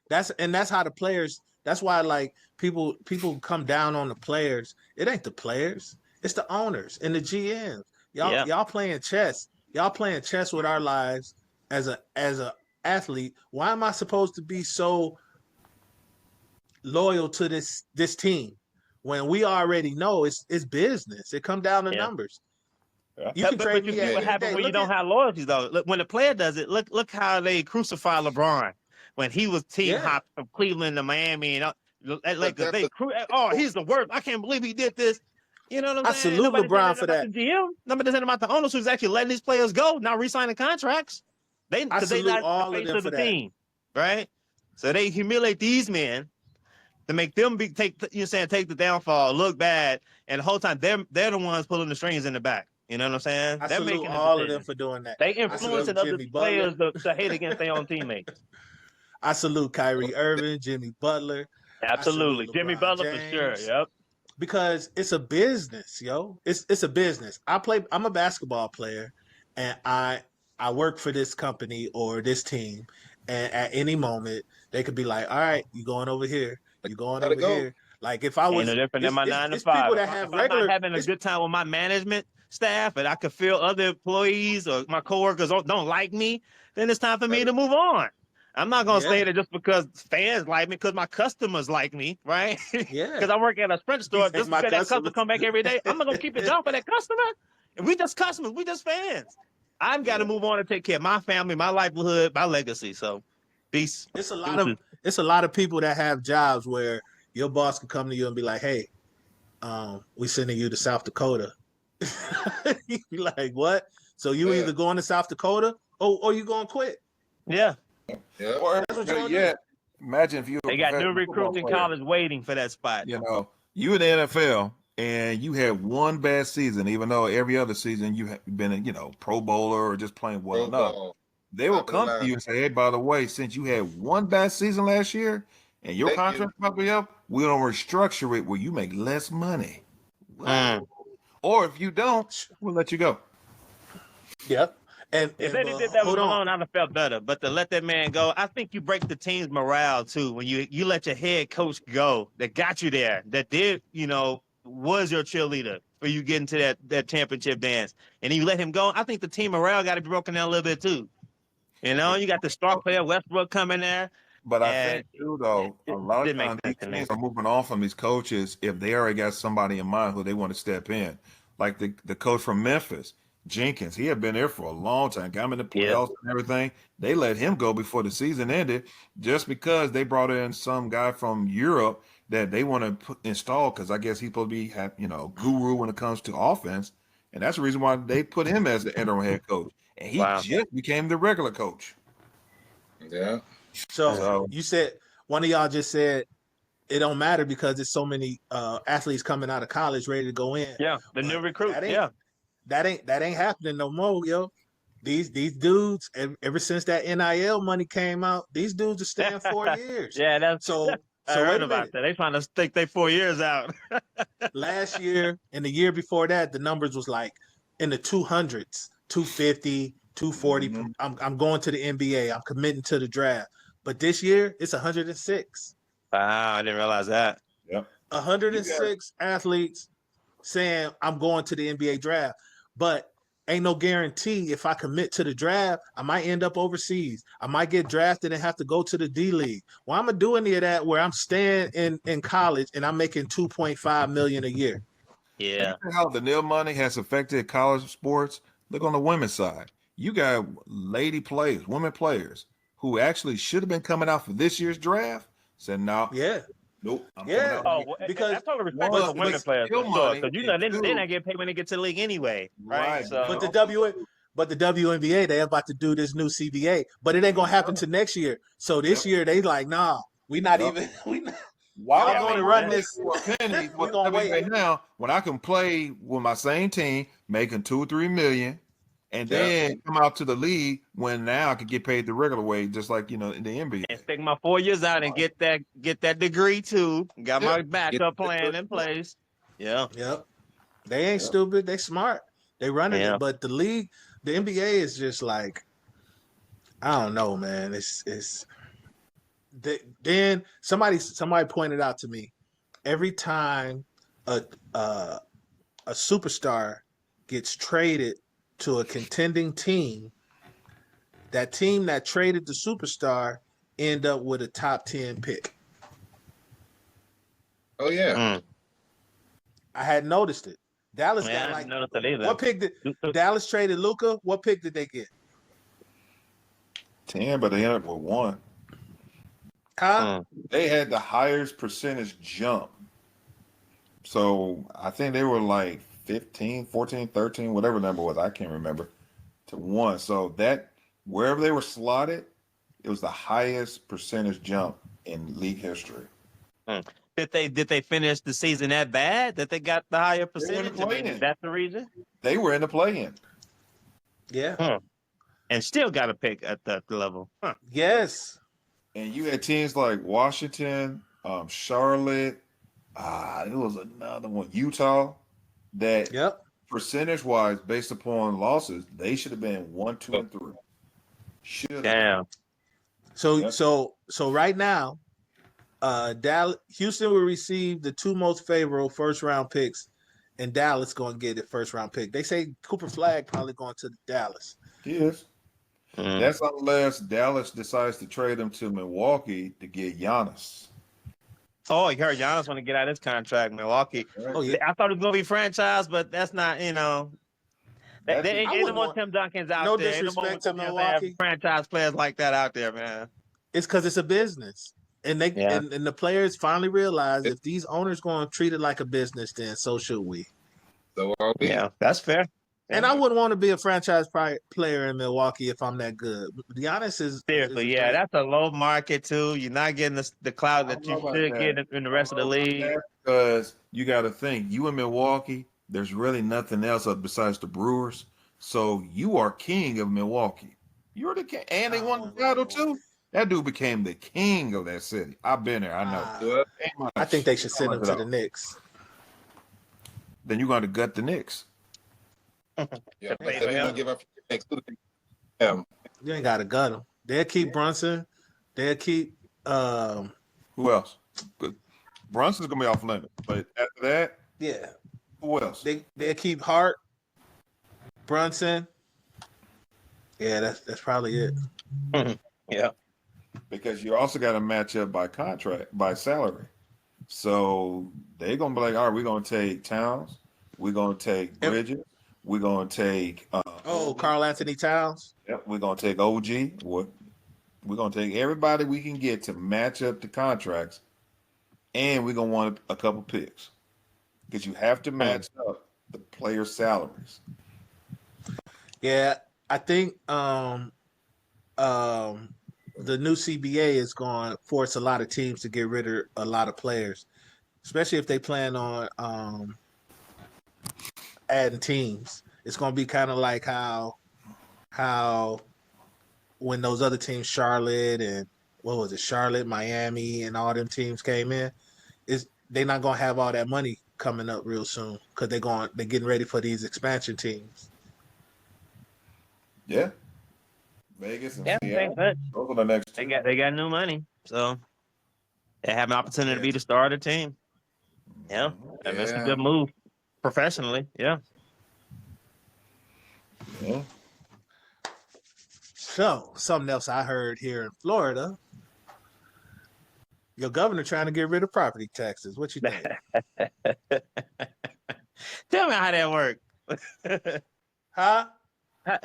Business. That's how the players. That's why like people come down on the players. It ain't the players. It's the owners and the GMs. Yeah. Y'all playing chess. Y'all playing chess with our lives as a athlete. Why am I supposed to be so loyal to this team when we already know it's business? It come down to Yeah. numbers. Yeah. You can But trade you me see at what any happens day. when you Look don't at have loyalty, though. Look, when the player does it, look how they crucify LeBron when he was team hopped from Cleveland to Miami, and like But he's the worst. I can't believe he did this. You know what I'm I saying? salute Nobody saying LeBron nothing for about that. the GM. Nobody saying about the owners who's actually letting these players go, not re-signing contracts. I Because they salute not the all of face them of for the that. team, right? So they humiliate these men to make them take the downfall, look bad, and the whole time they're the ones pulling the strings in the back. You know what I'm saying? I They're salute making the all of them decision. for doing that. They I salute influencing other Jimmy Butler. players to hate against their own teammates. I salute Kyrie Irving, Jimmy Butler. I salute Absolutely. Jimmy LeBron Butler for sure. James Yep. because it's a business, yo. It's a business. I'm a basketball player and I work for this company or this team, and at any moment they could be like, "All right, you going over here. You going gotta over go. here." Like if I Ain't no was different than my 9 to it's 5. people If, that I, have if I'm not regular having a good time with my management staff and I can feel other employees or my coworkers don't like me, then it's time for me to move on. I'm not gonna stay yeah, there just because fans like me, because my customers like me, right? yeah. Because I work at a Sprint He store said just my because that customer customers. come back every day. I'm not gonna keep a job for that customer. And we just customers, we just fans. I've got to move on and take care of my family, my livelihood, my legacy. So, peace. It's a lot of Deuces. people that have jobs where your boss can come to you and be like, "Hey, we sending you to South Dakota." You be like, "What?" So you Yeah. either going to South Dakota or you going to quit. Yeah, Yeah. Or That's what you better want to do. yet, imagine if you were a they got new professional football recruits in player. college waiting for that spot. You in the NFL and you had one bad season, even though every other season you have been a Pro Bowler or just playing well Pro enough. ball. They will Top of the come to line. you and say, "Hey, by the way, since you had one bad season last year and your Thank you. contract might be up, we're gonna restructure it where you make less money. Mm. Or if you don't, we'll let you go." Yep. If And they but did that with hold on. Malone, I'd have felt better. But to let that man go, I think you break the team's morale too when you let your head coach go that got you there, that did, was your cheerleader for you getting to that championship dance. And you let him go. I think the team morale got to be broken down a little bit too. You got the star player Westbrook coming there. But I And think too, though, a it lot of didn't make times these sense to me. teams are moving on from these coaches if they already got somebody in mind who they want to step in. Like the coach from Memphis, Jenkins, he had been there for a long time, got him in the Yeah. playoffs and everything. They let him go before the season ended just because they brought in some guy from Europe that they want to install because I guess he's supposed to be guru when it comes to offense. And that's the reason why they put him as the interim head coach. and he Wow. just became the regular coach. Yeah. So you said one of y'all just said it don't matter because there's so many athletes coming out of college ready to go in. Yeah, the new But recruit. that ain't happening no more, yo. These dudes, ever since that NIL money came out, these dudes are staying 4 years. Yeah, that's So I so heard wait a about minute. that. They trying to stick their 4 years out. Last year and the year before that, the numbers was like in the 200s, 250, 240. Mhm. I'm going to the NBA. I'm committing to the draft. But this year, it's 106. Wow, I didn't realize that. Yep. You got 106 athletes saying I'm going to the NBA draft. But ain't no guarantee if I commit to the draft, I might end up overseas. I might get drafted and have to go to the D League. Well, I'm gonna do any of that where I'm staying in college and I'm making 2.5 million a year. Yeah. how the NIL money has affected college sports. Look on the women's side. You got lady players, women players, who actually should have been coming out for this year's draft. Said, no, Yeah, nope, I'm coming yeah. out. Oh, well, I Because totally respect One, the to women make players for still sure, money, because and they two, not get paid when they get to the league anyway, right? right. So but the WNBA they about to do this new CBA, but it ain't gonna happen to next year. So Yep. this year they like, nah, we not Yep. even we not, Why would y'all Yeah, going to makes run sense. this. for pennies We with gonna wait. WNBA now when I can play with my same team, making 2-3 million, and Yeah. then come out to the league when now I could get paid the regular wage, just like in the NBA. and stick my 4 years out and get that degree too. Got my Get backup plan in place. Yeah, Yep. They ain't Yep. stupid. They smart. They running yeah. it. But the league, the NBA is just like, I don't know, man. Then somebody pointed out to me every time a a, a superstar gets traded to a contending team, that team that traded the superstar end up with a top 10 pick. Oh yeah. Mm. I had noticed it. Dallas Yeah, got I like, didn't notice that either. what pick did Dallas traded Luka? What pick did they get? 10, but they ended up with 1. Huh? Mm. They had the highest percentage jump. So I think they were like 15, 14, 13, whatever number was. I can't remember to 1. So that wherever they were slotted, it was the highest percentage jump in league history. Mm. Did they finish the season that bad that they got the higher They were in the percentage? I mean, play-in. that's the reason. They were in the play-in. Yeah. And still got a pick at that level. Huh. Yes. And you had teams like Washington, Charlotte, it was another one, Utah, that Yep. percentage-wise, based upon losses, they should have been 1, 2, and 3. Should have. Damn. So Yep. so right now, Dallas, Houston will receive the 2 most favorable first round picks, and Dallas going to get a first round pick. They say Cooper Flag probably going to Dallas. Yes. Mm. That's unless Dallas decides to trade him to Milwaukee to get Giannis. Oh, you heard Giannis want to get out of his contract, Milwaukee. Oh yeah. I thought it was gonna be franchise, but that's not. They That's ain't I no wouldn't more want- Tim Duncans out no there. Ain't no more disrespect to Tim Duncans Milwaukee. have franchise players like that out there, man. It's because it's a business, and they Yeah. and the players finally realize if these owners going to treat it like a business, then so should we. So are we. Yeah, that's fair. And I wouldn't want to be a franchise player in Milwaukee if I'm that good. Giannis is Seriously, yeah, that's a low market too. You're not getting the cloud that you should get in the rest of the league. Because you got to think, you in Milwaukee, there's really nothing else besides the Brewers. So you are king of Milwaukee. You're the king. And they won the title too. That dude became the king of that city. I've been there. I know. I think they should send him to the Knicks. Then you're going to gut the Knicks. Yeah. Play So for we him. gonna give up next to him. You ain't got to gut him. They'll keep Brunson. They'll keep. Who else? But Brunson's going to be off limit. But after that, Yeah, who else? they'll keep Hart, Brunson. Yeah, that's probably it. Yeah. Because you also got to match up by contract, by salary. So they're going to be like, all right, we're going to take Towns. We're going to take Bridges. We're going to take Carl Anthony Towns. Yep, we're going to take OG. We're going to take everybody we can get to match up the contracts. And we're going to want a couple picks. Because you have to match up the players' salaries. Yeah, I think the new CBA is going to force a lot of teams to get rid of a lot of players, especially if they plan on adding teams. It's going to be kind of like how when those other teams, Charlotte and what was it, Charlotte, Miami, and all them teams came in, is they're not going to have all that money coming up real soon because they're getting ready for these expansion teams. Yeah. Vegas and Yeah, Seattle. but Those are the next two. they got new money, so they have an opportunity to be the star of the team. Yeah, and that's a good move professionally. Yeah. Yeah. So, something else I heard here in Florida, your governor trying to get rid of property taxes. What you think? Tell me how that worked. Huh?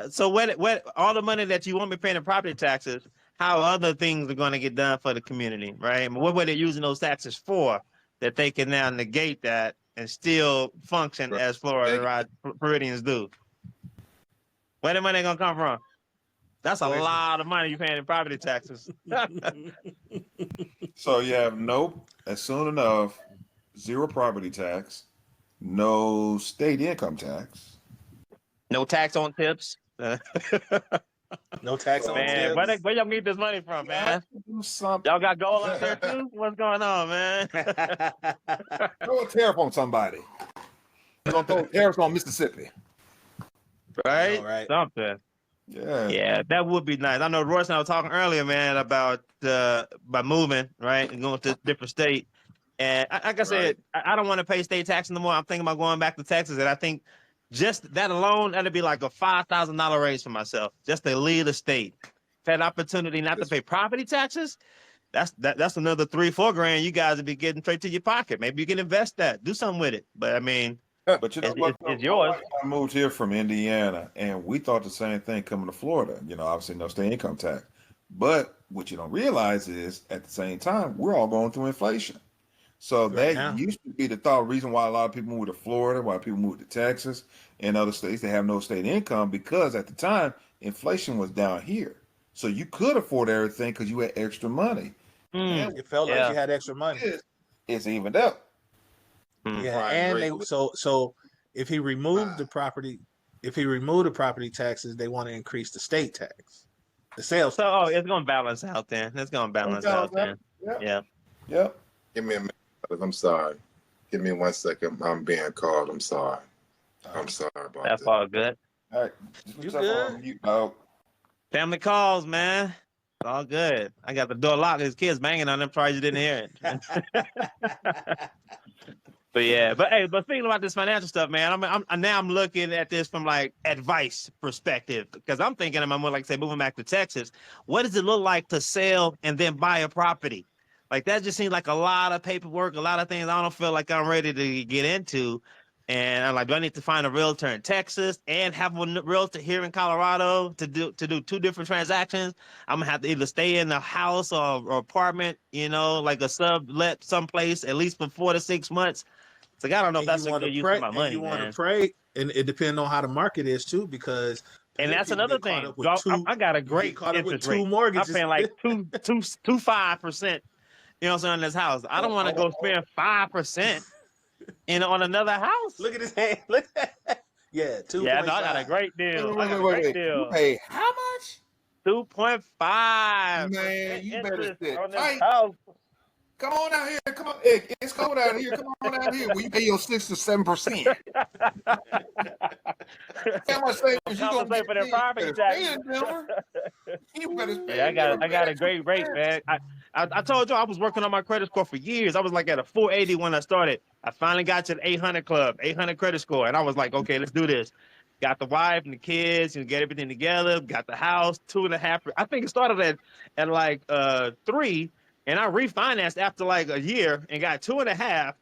So what all the money that you won't be paying in property taxes, how other things are going to get done for the community, right? I mean, what were they using those taxes for that they can now negate that and still function as Florida Floridians do? Where the money going to come from? That's a lot of money you're paying in property taxes. So you have as soon enough, zero property tax, no state income tax. No tax on tips. No tax on Man, tips. where y'all get this money from, man? Do something. Y'all got gold out there too? What's going on, man? Throw a tariff on somebody. You're gonna throw tariffs on Mississippi. Right? All right. Something. Yeah. Yeah, that would be nice. I know Royce and I were talking earlier, man, about moving, right, and going to a different state. And like I said, I don't want to pay state tax no more. I'm thinking about going back to Texas, and I think just that alone, that'd be like a $5,000 raise for myself just to leave the state. If I had opportunity not to pay property taxes, that's another $3-4 grand you guys would be getting straight to your pocket. Maybe you can invest that, do something with it. But I mean, But you know what? It's yours. I moved here from Indiana, and we thought the same thing coming to Florida. You know, obviously no state income tax. But what you don't realize is, at the same time, we're all going through inflation. So that used to be the thought reason why a lot of people move to Florida, why people move to Texas and other states. They have no state income because at the time inflation was down here, so you could afford everything because you had extra money. It felt like you had extra money. It's evened up. Yeah, and so if he removed the property taxes, they want to increase the state tax, the sales. So it's gonna balance out then. It's gonna balance out then. Yeah. Give me a minute. I'm sorry. Give me 1 second. I'm being called. I'm sorry. I'm sorry about That's that. all good. All right. You good? Family calls, man. It's all good. I got the door locked. His kids banging on them. Probably you didn't hear it. But speaking about this financial stuff, man, I'm looking at this from like advice perspective because I'm thinking I'm more like say moving back to Texas. What does it look like to sell and then buy a property? Like that just seems like a lot of paperwork, a lot of things I don't feel like I'm ready to get into. And I'm like, do I need to find a realtor in Texas and have a realtor here in Colorado to do two different transactions? I'm gonna have to either stay in a house or apartment, like a sublet someplace at least for 4 to 6 months. So I don't know if that's a good use of my money. You want to pray, and it depends on how the market is too, because and that's another thing. I got a great interest rate. Mortgages. I'm paying like 2.5%. You know what I'm saying, on this house. I don't want to go spend 5% on another house. Look at his hand. Look at that. Yeah, 2.5. Yeah, no, I got a great deal. Wait. You pay how much? 2.5. Man, you better sit tight. Come on out here. Come on. It's cold out here. Come on out here. Well, you pay your 6 to 7%. How much savings you gonna pay for their property taxes? Yeah, I got a great rate, man. I told you I was working on my credit score for years. I was like at a 480 when I started. I finally got to the 800 club, 800 credit score, and I was like, okay, let's do this. Got the wife and the kids, get everything together. Got the house, 2.5. I think it started at like 3. And I refinanced after like a year and got 2.5.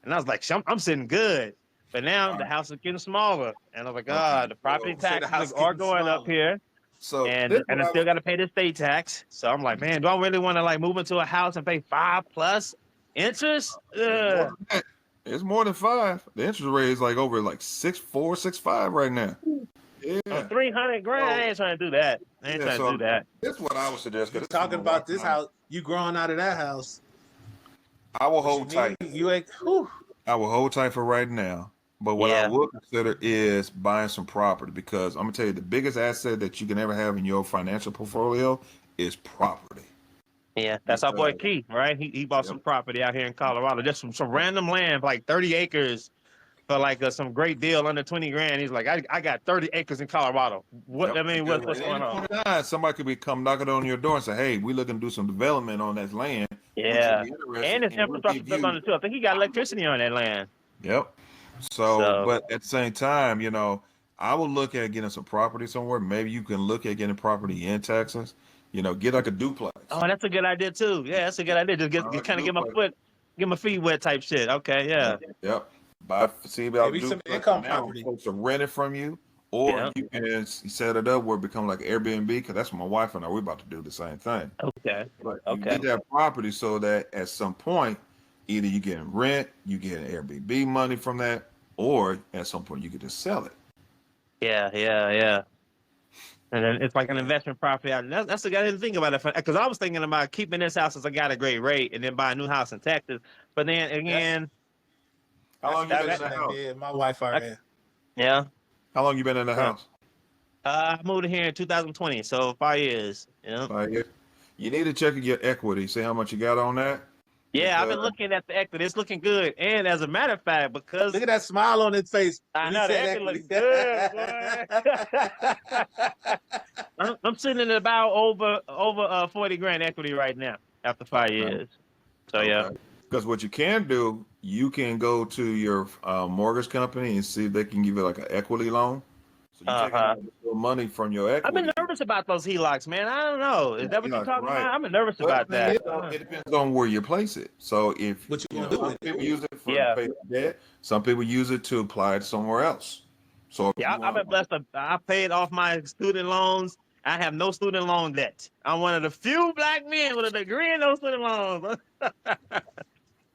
And I was like, I'm sitting good. But now the house is getting smaller. And I was like, the property taxes are going up here. So and I still got to pay the state tax. So I'm like, man, do I really want to like move into a house and pay 5+ interest? It's more than 5. The interest rate is like over like 6.4, 6.5 right now. On Yeah. 300 grand, I ain't trying to do that. I ain't Yeah, trying to so do that. this is what I would suggest. You 'Cause this is talking my about wife this and I. house? You growing out of that house? I will What you hold tight. need? You ain't. Whew. I will hold tight for right now. But what I Yeah. will consider is buying some property because I'm gonna tell you the biggest asset that you can ever have in your financial portfolio is property. Yeah, that's our boy Because Keith, right? He bought yep, some property out here in Colorado, just some random land, like 30 acres for like some great deal under 20 grand. He's like, I got 30 acres in Colorado. What yep. I mean, Because what's at going any on? point in time, somebody could be come knocking on your door and say, "Hey, we looking to do some development on that land. Would you Yeah, be interested?" and it's And we'll infrastructure give built on you. it too. I think he got electricity on that land. Yep. So, So, but at the same time, I would look at getting some property somewhere. Maybe you can look at getting property in Texas. Get like a duplex. oh, that's a good idea too. Yeah, that's a good idea. Just Like a kind of duplex. get my feet wet type shit. Okay, yeah, Yep. See about Maybe some duplex. income And now property. folks are renting from you, or yeah. you can set it up where it become like Airbnb. Because that's what my wife and I we're about to do the same thing. Okay, But you okay. get that property so that at some point, either you get rent, you get Airbnb money from that, or at some point you could just sell it. Yeah, yeah, yeah. And then it's like an Yeah. investment property. That's the guy to think about it because I was thinking about keeping this house as I got a great rate and then buy a new house in Texas. But then That's again, How that's long a you been in that the decision that house? me and my wife are I, in. yeah. How long you been in the Uh, house? I moved in here in 2020, so 5 years. Yeah. 5 years. You need to check your equity, see how much you got on that, Yeah, I've because been looking at the equity. It's looking good. And as a matter of fact, Look because at that smile on his face I when he know the said equity equity. looks good, boy. I'm sitting at about over 40 grand equity right now after 5 years. So yeah. okay. Because what you can do, you can go to your mortgage company and see if they can give you like an equity loan. So you take out Uh-huh. the money from your I've been equity. nervous about those HELOCs, man. I don't know. Is that what You're you're like, talking right. about? I've been nervous But about the thing that. is, though, it depends on where you place it. So if What you gonna do some with it? people use it for to Yeah. pay their debt, some people use it to apply it somewhere else. So if Yeah, you I've want, been blessed. I paid off my student loans. I have no student loan debt. I'm one of the few black men with a degree in those student loans.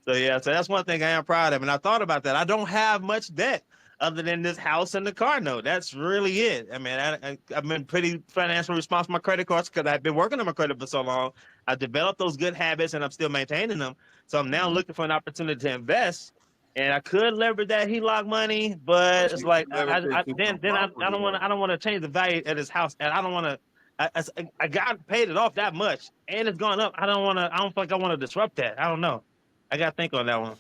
So yeah, so that's one thing I am proud of, and I thought about that. I don't have much debt other than this house and the car note. That's really it. I mean, I've been pretty financially responsible with my credit cards because I've been working on my credit for so long. I developed those good habits, and I'm still maintaining them. So I'm now looking for an opportunity to invest, and I could leverage that HELOC money, but it's you like can leverage it to some then I property though. don't want to change the value of this house, and I don't want to. I got paid it off that much, and it's gone up. I don't feel like I want to disrupt that. I don't know. I got to think on that one.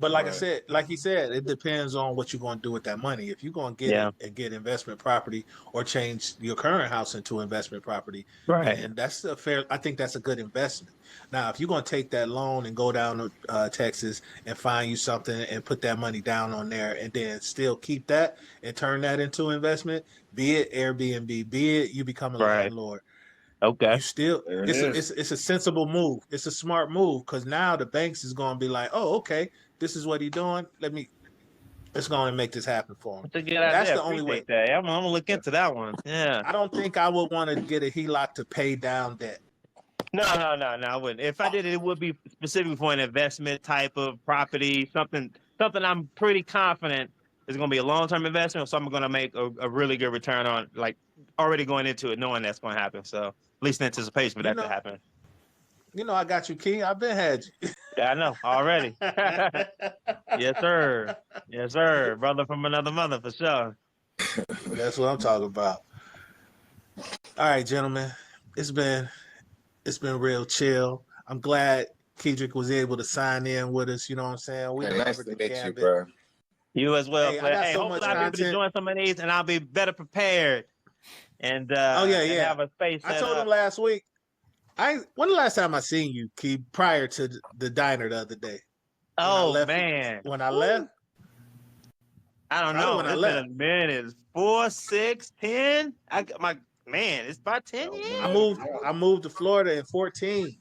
But like I Right. said, like he said, it depends on what you're going to do with that money. If you're going to get Yeah. it and get investment property or change your current house into investment property, Right. and that's a fair. I think that's a good investment. Now, if you're going to take that loan and go down to Texas and find you something and put that money down on there, and then still keep that and turn that into investment, be it Airbnb, be it you become a Right. landlord, Okay. you still There it is. it's a sensible move. It's a smart move because now the banks is going to be like, oh, okay, this is what he's doing. Let's go and make this happen for him. That's a good That's idea. the only way. Appreciate that. I'm gonna look into that one. Yeah. I don't think I would want to get a HELOC to pay down debt. No. I wouldn't. If I did it, it would be specifically for an investment type of property, something I'm pretty confident is gonna be a long term investment, or something gonna make a really good return on, like already going into it, knowing that's gonna happen. So at least in anticipation for You that to know, happen. I got you, King. I've been had you. Yeah, I know already. Yes, sir. Yes, sir. Brother from another mother for sure. That's what I'm talking about. All right, gentlemen. It's been it's been real chill. I'm glad Kedrick was able to sign in with us. You know what I'm saying? We Hey, done nice covered to the meet you, gambit. bro. You as well, Hey, I Flair. got Hey, so hopefully much I'll be able to content. join some of these and I'll be better prepared and Oh yeah, and yeah. have a space I set told him up. last week. When the last time I seen you, Key, prior to the diner the other day? When I Oh left. man. When I left. I don't Probably know. when I It's been left. a minute. It's 4, 6, 10. I got my man. It's about 10 Oh I years. man, moved. I moved to Florida in 14. you've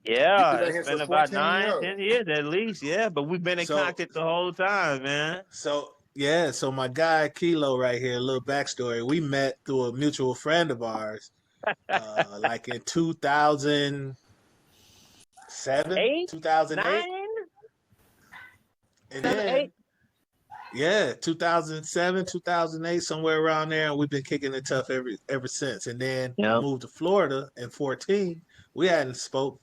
Yeah, been out it's here been since about 14 9, years. 10 years at least. Yeah, but we've been in So contact the whole time, man. so yeah. So my guy Kilo right here. A little backstory. We met through a mutual friend of ours. Like in 2007, 8, 2008, 9, and 7, 8. then Yeah, 2007, 2008, somewhere around there, and we've been kicking it tough ever since. And then I Yep. moved to Florida in 14. We hadn't spoke.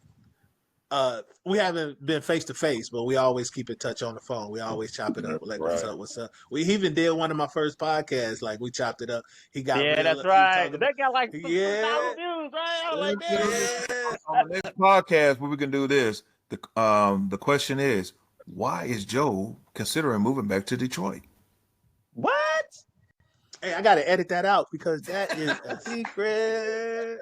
We haven't been face to face, but we always keep in touch on the phone. We always chop it up. Like, what's Right. up? What's up? We even did one of my first podcasts. Like, we chopped it up. He got Yeah, real. that's He was right. talking. That got like 3,000 Yeah, views, right? I was like, yeah. On the next podcast, where we can do this, the question is, why is Joe considering moving back to Detroit? what? Hey, I gotta edit that out because that is a secret.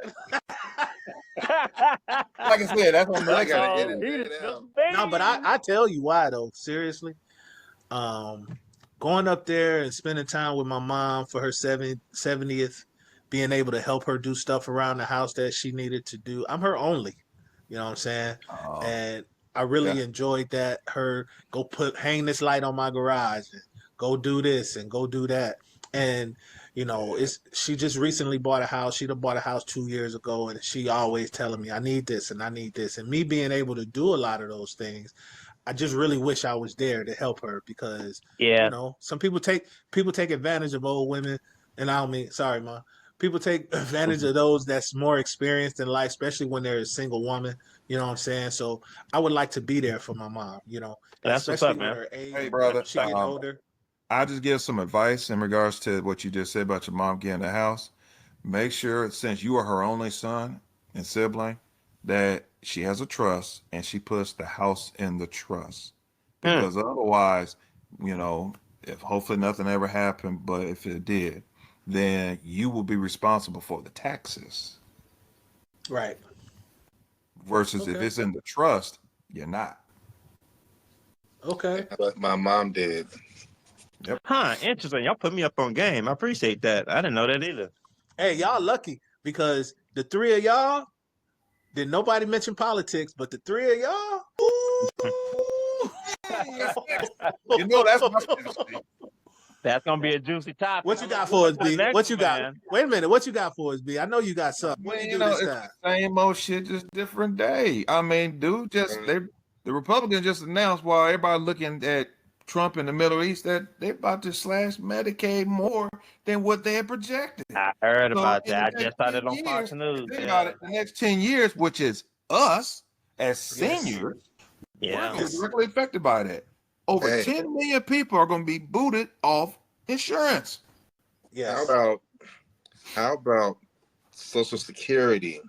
Like I said, that's on the I next gotta Oh, edit he that just out. No, but I tell you why though. Seriously, um, going up there and spending time with my mom for her 70th, being able to help her do stuff around the house that she needed to do. I'm her only, you know what I'm saying? Oh, And I really Yeah. enjoyed that. Her go hang this light on my garage and go do this and go do that. And she just recently bought a house. She done bought a house 2 years ago, and she always telling me I need this and I need this. And me being able to do a lot of those things, I just really wish I was there to help her because Yeah. some people take advantage of old women, and I don't mean sorry, ma. People take advantage of those that's more experienced in life, especially when they're a single woman. You know what I'm saying? So I would like to be there for my mom. That's what's Especially up, with man. her age, hey, brother. she getting older. I just give some advice in regards to what you just said about your mom getting a house. Make sure, since you are her only son and sibling, that she has a trust and she puts the house in the trust. Hmm. Because otherwise, if hopefully nothing ever happened, but if it did, then you will be responsible for the taxes. Right. Versus if Okay. it's in the trust, you're not. Okay. But my mom did. Huh, interesting. Y'all put me up on game. I appreciate that. I didn't know that either. Hey, y'all lucky because the three of y'all did nobody mention politics, but the three of y'all. Ooh, That's my specialty. That's gonna be a juicy topic. what you I'm got looking for us, forward to the B? next What you one, got? man. Wait a minute. What you got for us, B? I know you got something. What Well, do you do this it's time? the same old shit, just different day. I mean, dude, the Republicans just announced while everybody looking at Trump in the Middle East that they're about to slash Medicaid more than what they had projected. I heard So about in that. the I next just started 10 on Fox years, News. think about Yeah. it, the next 10 years, which is us as Yes. seniors, we're Yeah. going to be directly affected by that. Over Hey. 10 million people are going to be booted off insurance. Yes. How about Social Security?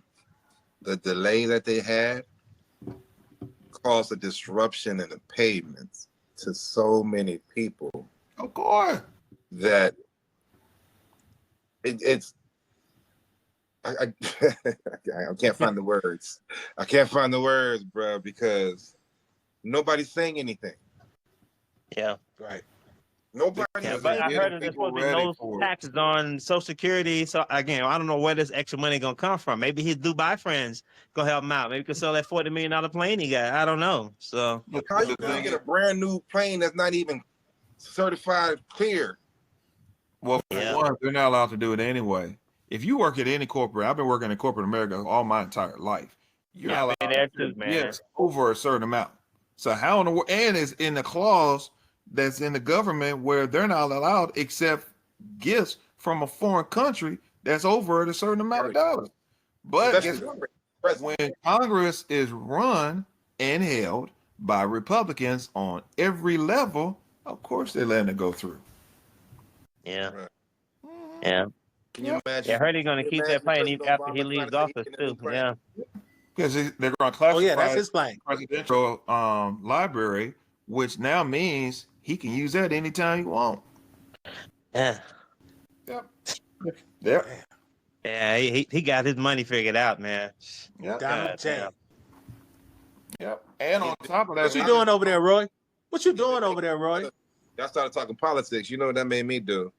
The delay that they had caused a disruption in the payments to so many people Of course. that it's I I can't find the words. I can't find the words, bro, because nobody's saying anything. Yeah. Right. Nobody's Yeah, Because but saying I they're heard getting that there's people supposed to be ready no for it. taxes on Social Security. So again, I don't know where this extra money gonna come from. Maybe his Dubai friends gonna help him out. Maybe he could sell that $40 million plane he got. I don't know. So But How you the gonna thing get is, a brand new plane that's not even certified clear? well, for yeah. one, they're not allowed to do it anyway. If you work at any corporate, I've been working in corporate America all my entire life. You're not Yeah, allowed there to do too, man. gifts over a certain amount. So how in the world? And it's in the clause that's in the government where they're not allowed except gifts from a foreign country that's over a certain amount of dollars. But guess Especially what? the president. When Congress is run and held by Republicans on every level, of course they're letting it go through. Yeah. Right. Yeah. Can you Yeah, imagine? I heard he's gonna Can you keep that imagine plane President after he Obama trying leaves to say he office getting a new too. plane? Yeah. Because they're going to Oh yeah, that's classify his plane. presidential library, which now means he can use that anytime he wants. Yeah. Yep. Yep. Yeah, he got his money figured out, man. Yep. Donald God J. damn. Yep. And on top of that, What you doing over there, Roy? What you doing over there, Roy? Y'all started talking politics. You know what that made me do?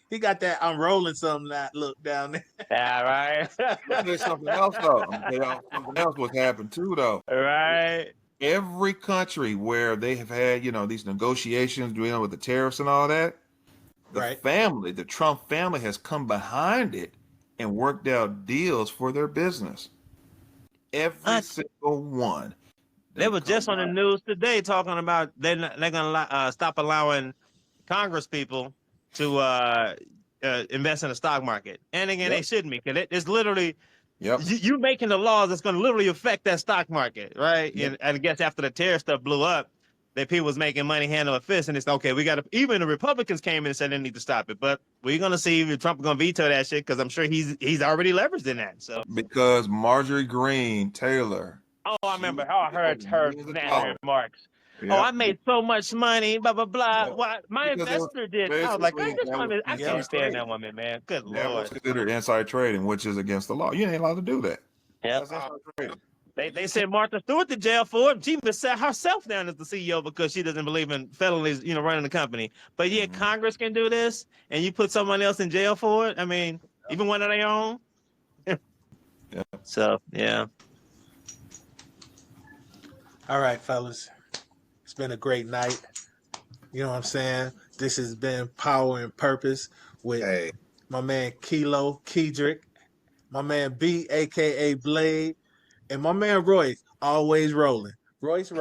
He got that I'm rolling something that look down there. Yeah, right. there's something else though. I'm gonna tell y'all something else what's happened too though. Right. Every country where they have had, these negotiations dealing with the tariffs and all that, Right. the Trump family has come behind it and worked out deals for their business. Every What? single one. They were just on the news today talking about they're gonna stop allowing Congress people to invest in the stock market. And again, they shouldn't be, because it's literally you making the laws that's going to literally affect that stock market, right? And I guess after the terror stuff blew up, that people was making money hand over fist, and it's okay. We got to. Even the Republicans came in and said they need to stop it, but we're going to see if Trump is going to veto that shit, because I'm sure he's already leveraged in that. So because Marjorie Green Taylor. Oh, I remember. Oh, I heard her nasty remarks. Yep. Oh, I made so much money, blah, blah, blah. Yep. Well, my Because investor did. I was like, basically, this woman, I can't stand that woman, man. Good That was Lord. considered inside trading, which is against the law. You ain't allowed to do that. Yeah. That's inside trading. They sent Martha Stewart to jail for it. She even sat herself down as the CEO because she doesn't believe in felonies, running the company. But yet Congress can do this, and you put someone else in jail for it. I mean, even one of their own. So, yeah. All right, fellas. It's been a great night. You know what I'm saying? This has been Power and Purpose with my man Kilo, Kedrick, my man B, a.k.a. Blade, and my man Royce, always rolling. Royce